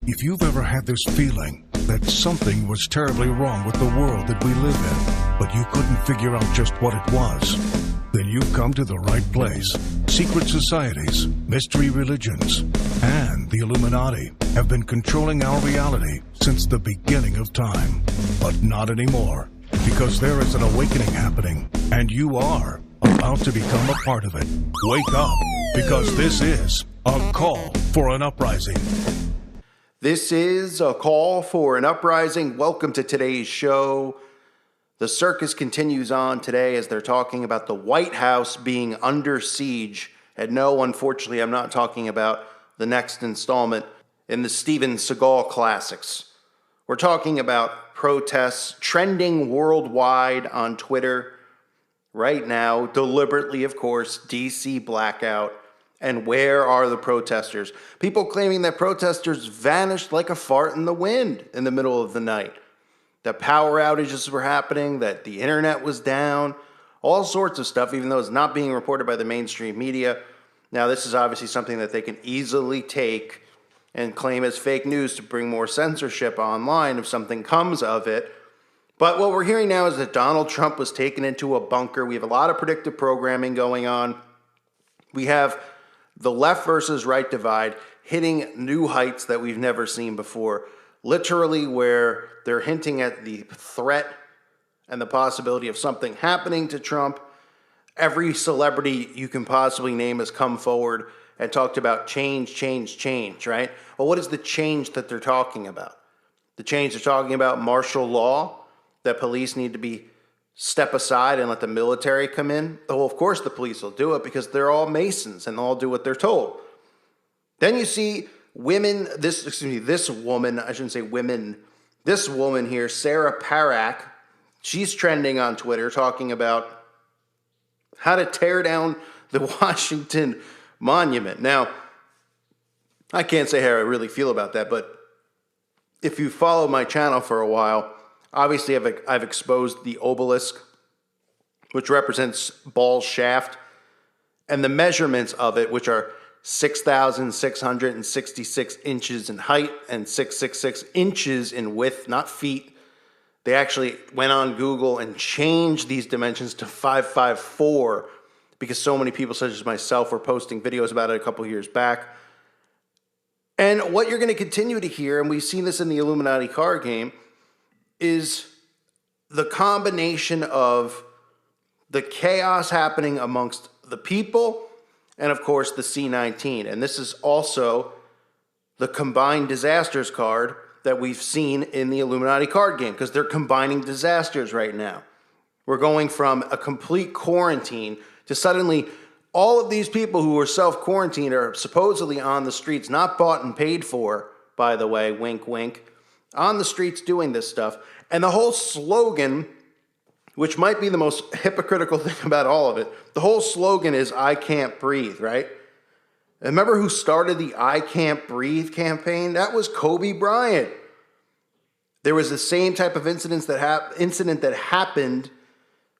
If you've ever had this feeling that something was terribly wrong with the world that we live in, but you couldn't figure out just what it was, then you've come to the right place. Secret societies, mystery religions, and the Illuminati have been controlling our reality since the beginning of time. But not anymore, because there is an awakening happening, and you are about to become a part of it. Wake up, because this is a call for an uprising. This is a call for an uprising. Welcome to today's show. The circus continues on today as they're talking about the White House being under siege. And no, unfortunately, I'm not talking about the next installment in the Steven Seagal classics. We're talking about protests trending worldwide on Twitter right now, deliberately, of course, DC Blackout. And where are the protesters? People claiming that protesters vanished like a fart in the wind in the middle of the night. That power outages were happening, that the internet was down, all sorts of stuff, even though it's not being reported by the mainstream media. Now, this is obviously something that they can easily take and claim as fake news to bring more censorship online if something comes of it. But what we're hearing now is that Donald Trump was taken into a bunker. We have a lot of predictive programming going on. We have the left versus right divide hitting new heights that we've never seen before. Literally, where they're hinting at the threat and the possibility of something happening to Trump. Every celebrity you can possibly name has come forward and talked about change, right? Well, what is the change that they're talking about? The change they're talking about, martial law, that police need to be step aside and let the military come in. Oh, of course the police will do it because they're all Masons and they'll all do what they're told. Then you see women, this woman here, Sarah Parak, she's trending on Twitter talking about how to tear down the Washington Monument. Now, I can't say how I really feel about that, but if you follow my channel for a while, obviously I've exposed the obelisk, which represents Ball's shaft, and the measurements of it, which are 6,666 inches in height and 666 inches in width, not feet. They actually went on Google and changed these dimensions to 554 because so many people, such as myself, were posting videos about it a couple years back. And what you're going to continue to hear, and we've seen this in the Illuminati card game, is the combination of the chaos happening amongst the people and, of course, the C-19. And this is also the combined disasters card that we've seen in the Illuminati card game because they're combining disasters right now. We're going from a complete quarantine to suddenly all of these people who are self-quarantined are supposedly on the streets, not bought and paid for, by the way, wink, wink, on the streets doing this stuff. And the whole slogan, which might be the most hypocritical thing about all of it, the whole slogan is, I can't breathe, right? And remember who started the I Can't Breathe campaign? That was Kobe Bryant. There was the same type of incident that happened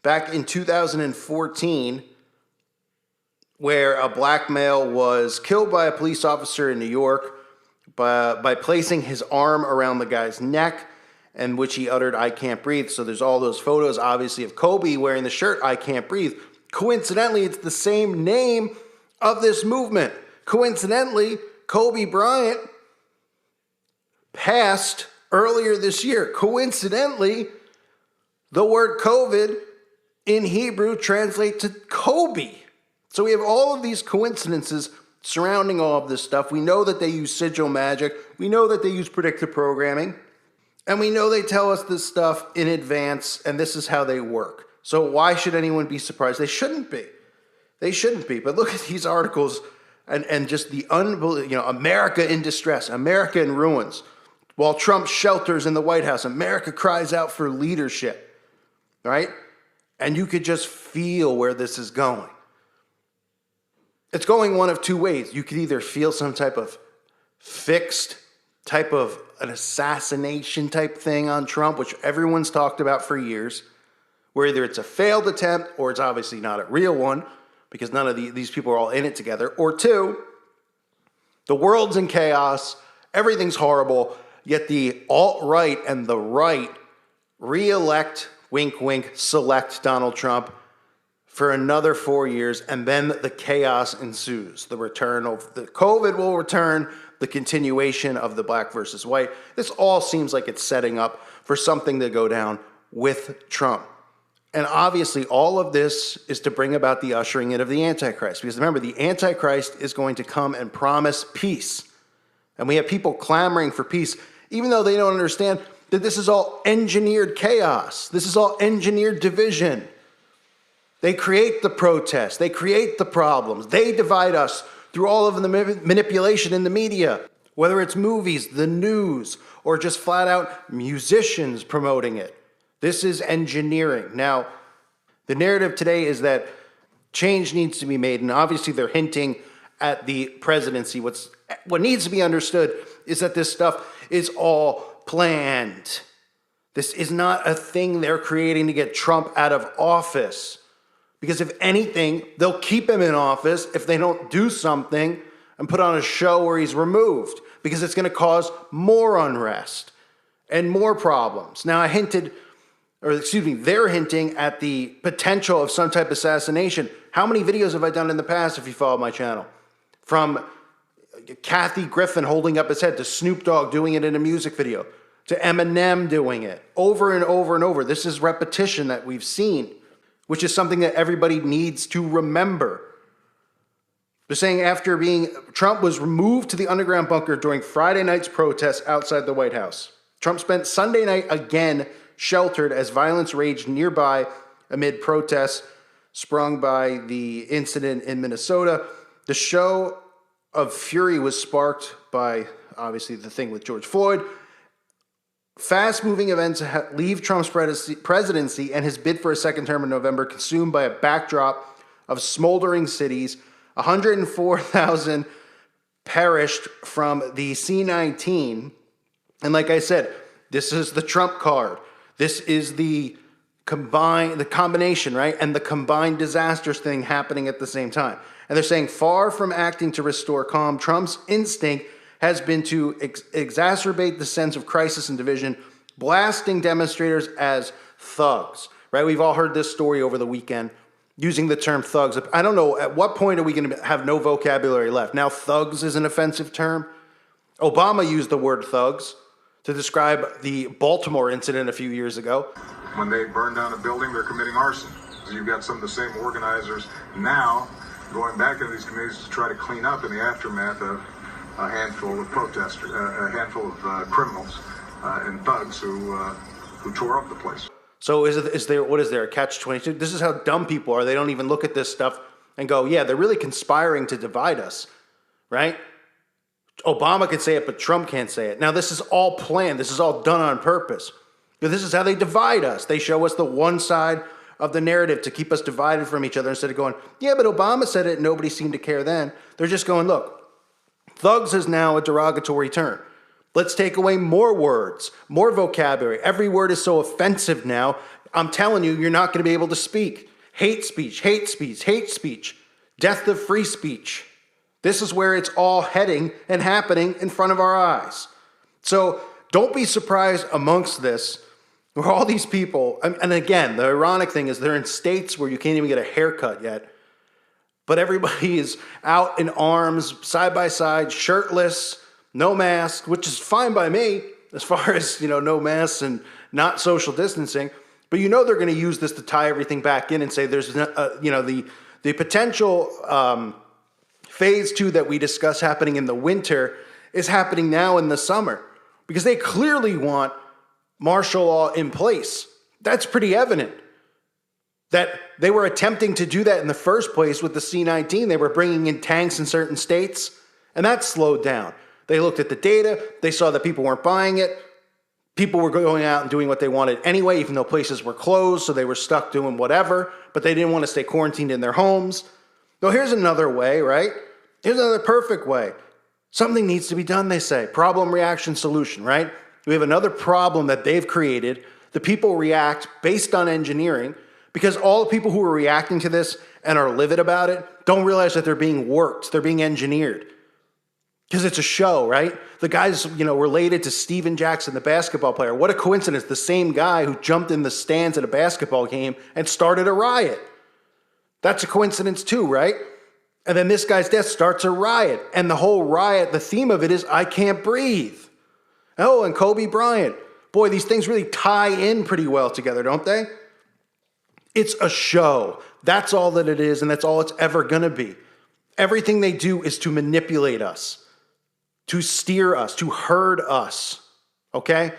back in 2014 where a black male was killed by a police officer in New York by placing his arm around the guy's neck, in which he uttered, I can't breathe. So there's all those photos, obviously, of Kobe wearing the shirt, I can't breathe. Coincidentally, it's the same name of this movement. Coincidentally, Kobe Bryant passed earlier this year. Coincidentally, the word COVID in Hebrew translates to Kobe. So we have all of these coincidences surrounding all of this stuff. We know that they use sigil magic. We know that they use predictive programming. And we know they tell us this stuff in advance, and this is how they work. So why should anyone be surprised? They shouldn't be. They shouldn't be. But look at these articles and just the unbelievable, America in distress, America in ruins. While Trump shelters in the White House, America cries out for leadership, right? And you could just feel where this is going. It's going one of two ways. You could either feel some type of fixed type of an assassination type thing on Trump, which everyone's talked about for years, where either it's a failed attempt or it's obviously not a real one because none of these people are all in it together, or two, the world's in chaos Everything's horrible, yet the alt-right and the right re-elect, wink, wink, select Donald Trump for another 4 years, and then the chaos ensues. The return of the COVID will return, the continuation of the black versus white. This all seems like it's setting up for something to go down with Trump. And obviously, all of this is to bring about the ushering in of the Antichrist. Because remember, the Antichrist is going to come and promise peace. And we have people clamoring for peace, even though they don't understand that this is all engineered chaos. This is all engineered division. They create the protests. They create the problems. They divide us through all of the manipulation in the media, whether it's movies, the news, or just flat out musicians promoting it. This is engineering. Now, the narrative today is that change needs to be made, and obviously they're hinting at the presidency. What needs to be understood is that this stuff is all planned. This is not a thing they're creating to get Trump out of office. Because if anything, they'll keep him in office if they don't do something and put on a show where he's removed, because it's going to cause more unrest and more problems. Now, they're hinting at the potential of some type of assassination. How many videos have I done in the past, if you follow my channel? From Kathy Griffin holding up his head, to Snoop Dogg doing it in a music video, to Eminem doing it over and over and over. This is repetition that we've seen, which is something that everybody needs to remember. They're saying Trump was removed to the underground bunker during Friday night's protests outside the White House. Trump spent Sunday night again sheltered as violence raged nearby amid protests sprung by the incident in Minnesota. The show of fury was sparked by, obviously, the thing with George Floyd. Fast-moving events leave Trump's presidency and his bid for a second term in November consumed by a backdrop of smoldering cities. 104,000 perished from the C-19. And like I said, this is the Trump card. This is the combination, right? And the combined disasters thing happening at the same time. And they're saying, far from acting to restore calm, Trump's instinct has been to exacerbate the sense of crisis and division, blasting demonstrators as thugs, right? We've all heard this story over the weekend, using the term thugs. I don't know, at what point are we going to have no vocabulary left? Now thugs is an offensive term. Obama used the word thugs to describe the Baltimore incident a few years ago. When they burn down a building, they're committing arson. So you've got some of the same organizers now going back into these communities to try to clean up in the aftermath of a handful of protesters, a handful of criminals and thugs who tore up the place. So is there a catch-22? This is how dumb people are. They don't even look at this stuff and go, yeah, they're really conspiring to divide us, right? Obama could say it, but Trump can't say it. Now, this is all planned. This is all done on purpose. This is how they divide us. They show us the one side of the narrative to keep us divided from each other instead of going, yeah, but Obama said it and nobody seemed to care then. They're just going, look, thugs is now a derogatory term. Let's take away more words, more vocabulary. Every word is so offensive now. I'm telling you, you're not going to be able to speak. Hate speech, hate speech, hate speech. Death of free speech. This is where it's all heading and happening in front of our eyes. So don't be surprised amongst this, where all these people, and again, the ironic thing is they're in states where you can't even get a haircut yet, but everybody is out in arms, side by side, shirtless, no mask, which is fine by me as far as, no masks and not social distancing. But they're going to use this to tie everything back in and say there's, the potential phase 2 that we discuss happening in the winter is happening now in the summer, because they clearly want martial law in place. That's pretty evident. That they were attempting to do that in the first place with the C-19. They were bringing in tanks in certain states, and that slowed down. They looked at the data. They saw that people weren't buying it. People were going out and doing what they wanted anyway, even though places were closed, so they were stuck doing whatever, but they didn't want to stay quarantined in their homes. So here's another way, right? Here's another perfect way. Something needs to be done, they say. Problem, reaction, solution, right? We have another problem that they've created. The people react based on engineering, because all the people who are reacting to this and are livid about it don't realize that they're being worked. They're being engineered. Because it's a show, right? The guy's, related to Steven Jackson, the basketball player. What a coincidence. The same guy who jumped in the stands at a basketball game and started a riot. That's a coincidence too, right? And then this guy's death starts a riot. And the whole riot, the theme of it is, I can't breathe. Oh, and Kobe Bryant. Boy, these things really tie in pretty well together, don't they? It's a show. That's all that it is, and that's all it's ever going to be. Everything they do is to manipulate us, to steer us, to herd us, okay?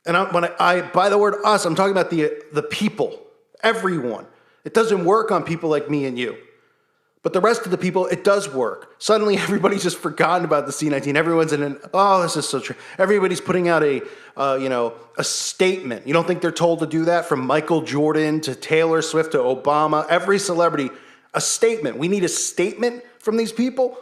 And by the word us, I'm talking about the people, everyone. It doesn't work on people like me and you. But the rest of the people, it does work. Suddenly, everybody's just forgotten about the C-19. Everyone's this is so true. Everybody's putting out a statement. You don't think they're told to do that? From Michael Jordan to Taylor Swift to Obama, every celebrity, a statement. We need a statement from these people.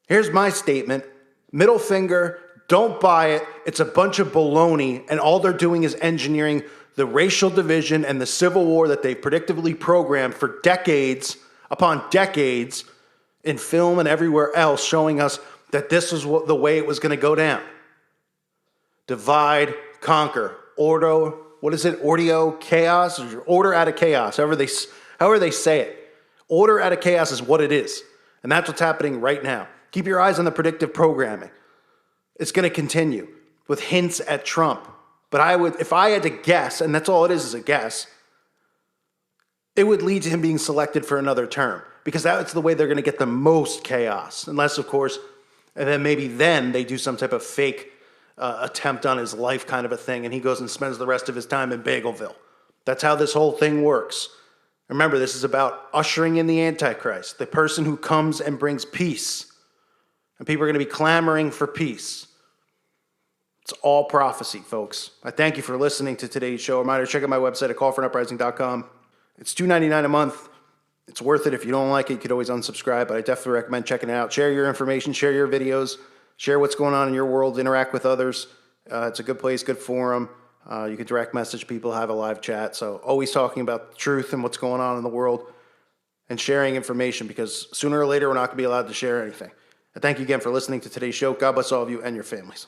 Here's my statement. Middle finger, don't buy it. It's a bunch of baloney, and all they're doing is engineering the racial division and the civil war that they've predictably programmed for decades upon decades in film and everywhere else, showing us that this was the way it was going to go down. Divide, conquer. Ordo chaos? Order out of chaos, however they say it. Order out of chaos is what it is. And that's what's happening right now. Keep your eyes on the predictive programming. It's going to continue with hints at Trump. But if I had to guess, and that's all it is a guess, it would lead to him being selected for another term, because that's the way they're going to get the most chaos. Unless, of course, and then maybe they do some type of fake attempt on his life kind of a thing, and he goes and spends the rest of his time in Bagelville. That's how this whole thing works. Remember, this is about ushering in the Antichrist, the person who comes and brings peace. And people are going to be clamoring for peace. It's all prophecy, folks. I thank you for listening to today's show. Reminder, check out my website at callforanuprising.com. It's $2.99 a month. It's worth it. If you don't like it, you could always unsubscribe, but I definitely recommend checking it out. Share your information, share your videos, share what's going on in your world, interact with others. It's a good place, good forum. You can direct message people, have a live chat. So always talking about the truth and what's going on in the world and sharing information, because sooner or later we're not going to be allowed to share anything. I thank you again for listening to today's show. God bless all of you and your families.